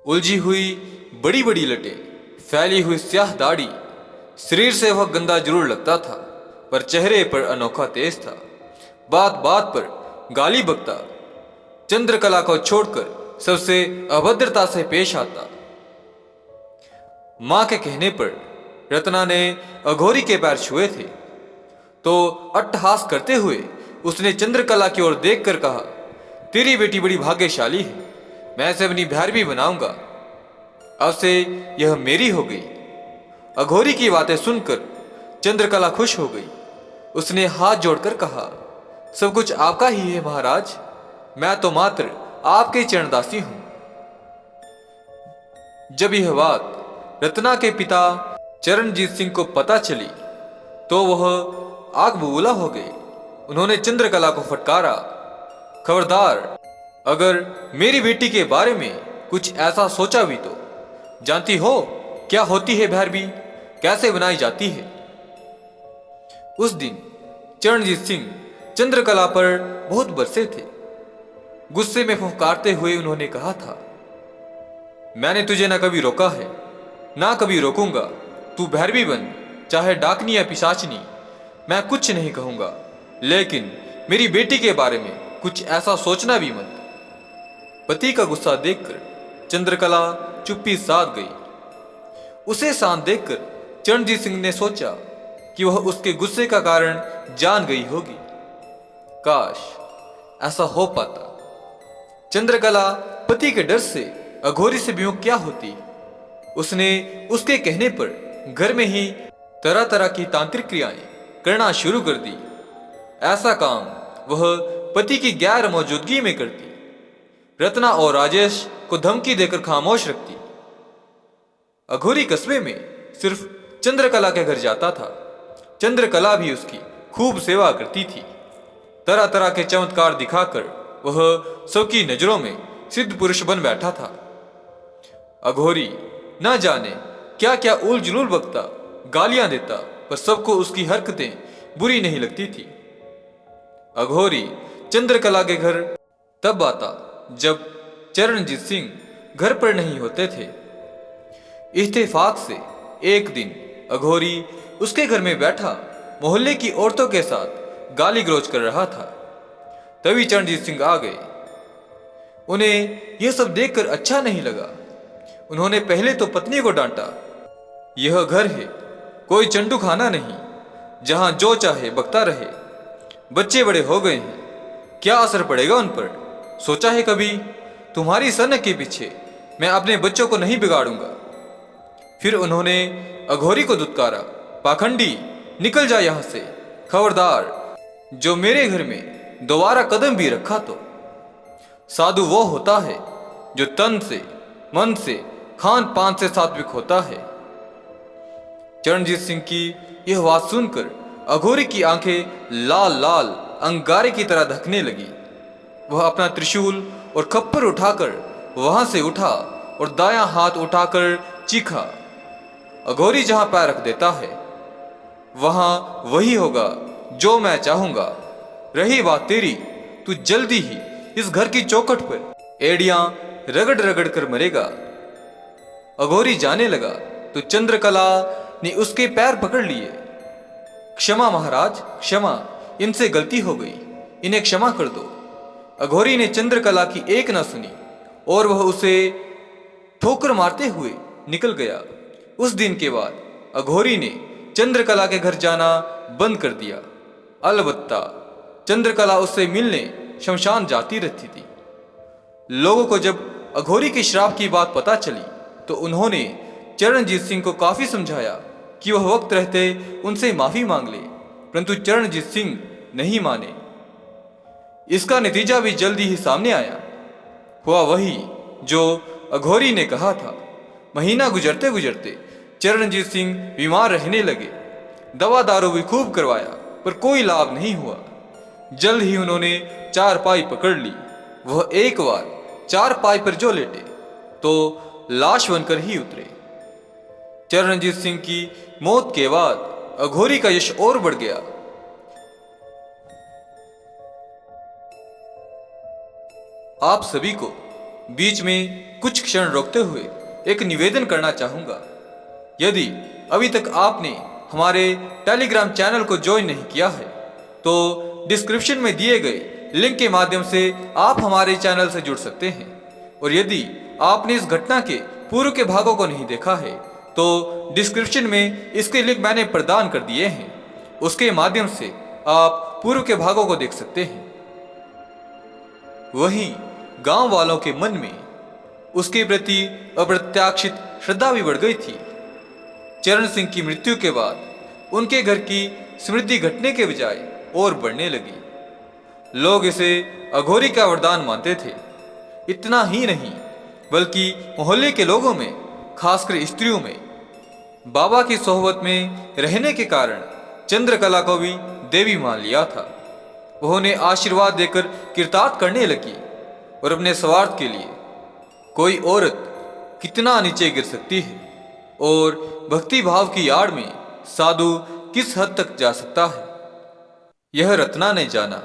उलझी हुई बड़ी बड़ी लटें, फैली हुई स्याह दाढ़ी। शरीर से वह गंदा जरूर लगता था, पर चेहरे पर अनोखा तेज था। बात बात पर गाली बकता, चंद्रकला को छोड़कर सबसे अभद्रता से पेश आता। मां के कहने पर रत्ना ने अघोरी के पैर छुए थे, तो अट्टहास करते हुए उसने चंद्रकला की ओर देखकर कहा, तेरी बेटी बड़ी भाग्यशाली है, मैं इसे अपनी भैरवी बनाऊंगा। अब से यह मेरी हो गई। अघोरी की बातें सुनकर चंद्रकला खुश हो गई। उसने हाथ जोड़कर कहा, सब कुछ आपका ही है महाराज, मैं तो मात्र आपके चरणदासी हूं। जब यह बात रत्ना के पिता चरणजीत सिंह को पता चली तो वह आग बबूला हो गए। उन्होंने चंद्रकला को फटकारा, खबरदार, अगर मेरी बेटी के बारे में कुछ ऐसा सोचा भी तो जानती हो क्या होती है भैरवी, कैसे बनाई जाती है। उस दिन चरणजीत सिंह चंद्रकला पर बहुत बरसे थे। गुस्से में फुफकारते हुए उन्होंने कहा था, मैंने तुझे ना कभी रोका है, ना कभी रोकूंगा। तू भैरवी बन, चाहे डाकनी या पिशाचनी, मैं कुछ नहीं कहूंगा, लेकिन मेरी बेटी के बारे में कुछ ऐसा सोचना भी मत। पति का गुस्सा देखकर चंद्रकला चुप्पी साध गई। उसे शांत देखकर चरणजीत सिंह ने सोचा कि वह उसके गुस्से का कारण जान गई होगी। काश ऐसा हो पाता। चंद्रकला पति के डर से अघोरी से विमुख क्या होती। उसने उसके कहने पर घर में ही तरह तरह की तांत्रिक क्रियाएं करना शुरू कर दी। ऐसा काम वह पति की गैर मौजूदगी में करती। रत्ना और राजेश को धमकी देकर खामोश रखती। अघोरी कस्बे में सिर्फ चंद्रकला के घर जाता था। चंद्रकला भी उसकी खूब सेवा करती थी। तरह तरह के चमत्कार दिखाकर वह सबकी नजरों में सिद्ध पुरुष बन बैठा था। अघोरी न जाने क्या क्या उल जुलूल बकता, गालियां देता, पर सबको उसकी हरकतें बुरी नहीं लगती थी। अघोरी चंद्रकला के घर तब आता जब चरणजीत सिंह घर पर नहीं होते थे। इत्तेफाक से एक दिन अघोरी उसके घर में बैठा मोहल्ले की औरतों के साथ गाली गलौज कर रहा था। तभी चरणजीत सिंह आ गए। उन्हें यह सब देखकर अच्छा नहीं लगा। उन्होंने पहले तो पत्नी को डांटा, यह घर है, कोई चंडू खाना नहीं, जहां जो चाहे बकता रहे। बच्चे बड़े हो गए हैं, क्या असर पड़ेगा उन पर, सोचा है कभी? तुम्हारी सनक के पीछे मैं अपने बच्चों को नहीं बिगाड़ूंगा। फिर उन्होंने अघोरी को दुत्कारा, पाखंडी, निकल जा यहां से, खबरदार, जो मेरे घर में दोबारा कदम भी रखा तो। साधु वो होता है जो तन से, मन से, खान पान से सात्विक होता है। चरणजीत सिंह की यह बात सुनकर अघोरी की आंखें लाल लाल अंगारे की तरह धकने लगी। वह अपना त्रिशूल और खप्पर उठाकर वहां से उठा और दायां हाथ उठाकर चीखा, अघोरी जहां पैर रख देता है वहां वही होगा जो मैं चाहूंगा। रही बात तेरी, तू जल्दी ही इस घर की चौखट पर एड़ियां रगड़ रगड़ कर मरेगा। अघोरी जाने लगा तो चंद्रकला ने उसके पैर पकड़ लिए। क्षमा महाराज, क्षमा, इनसे गलती हो गई, इन्हें क्षमा कर दो। अघोरी ने चंद्रकला की एक न सुनी और वह उसे ठोकर मारते हुए निकल गया। उस दिन के बाद अघोरी ने चंद्रकला के घर जाना बंद कर दिया। अलबत्ता चंद्रकला उससे मिलने शमशान जाती रहती थी। लोगों को जब अघोरी के श्राप की बात पता चली तो उन्होंने चरणजीत सिंह को काफी समझाया कि वह वक्त रहते उनसे माफी मांग ले, परंतु चरणजीत सिंह नहीं माने। इसका नतीजा भी जल्दी ही सामने आया। हुआ वही जो अघोरी ने कहा था। महीना गुजरते गुजरते चरणजीत सिंह बीमार रहने लगे। दवा दारू भी खूब करवाया, पर कोई लाभ नहीं हुआ। जल्द ही उन्होंने चारपाई पकड़ ली। वह एक बार चारपाई पर जो लेटे तो लाश बनकर ही उतरे। चरणजीत सिंह की मौत के बाद अघोरी का यश और बढ़ गया। आप सभी को बीच में कुछ क्षण रोकते हुए एक निवेदन करना चाहूंगा। यदि अभी तक आपने हमारे टेलीग्राम चैनल को ज्वाइन नहीं किया है तो डिस्क्रिप्शन में दिए गए लिंक के माध्यम से आप हमारे चैनल से जुड़ सकते हैं। और यदि आपने इस घटना के पूर्व के भागों को नहीं देखा है तो डिस्क्रिप्शन में इसके लिंक मैंने प्रदान कर दिए हैं, उसके माध्यम से आप पूर्व के भागों को देख सकते हैं। वहीं गांव वालों के मन में उसके प्रति अप्रत्याशित श्रद्धा भी बढ़ गई थी। चरण सिंह की मृत्यु के बाद उनके घर की समृद्धि घटने के बजाय और बढ़ने लगी। लोग इसे अघोरी का वरदान मानते थे। इतना ही नहीं बल्कि मोहल्ले के लोगों में, खासकर स्त्रियों में, बाबा की सोहबत में रहने के कारण चंद्रकला को भी देवी मान लिया था। उन्हें आशीर्वाद देकर कृतार्थ करने लगी और अपने स्वार्थ के लिए कोई औरत कितना नीचे गिर सकती है और भक्ति भाव की आड़ में साधु किस हद तक जा सकता है, यह रत्ना ने जाना।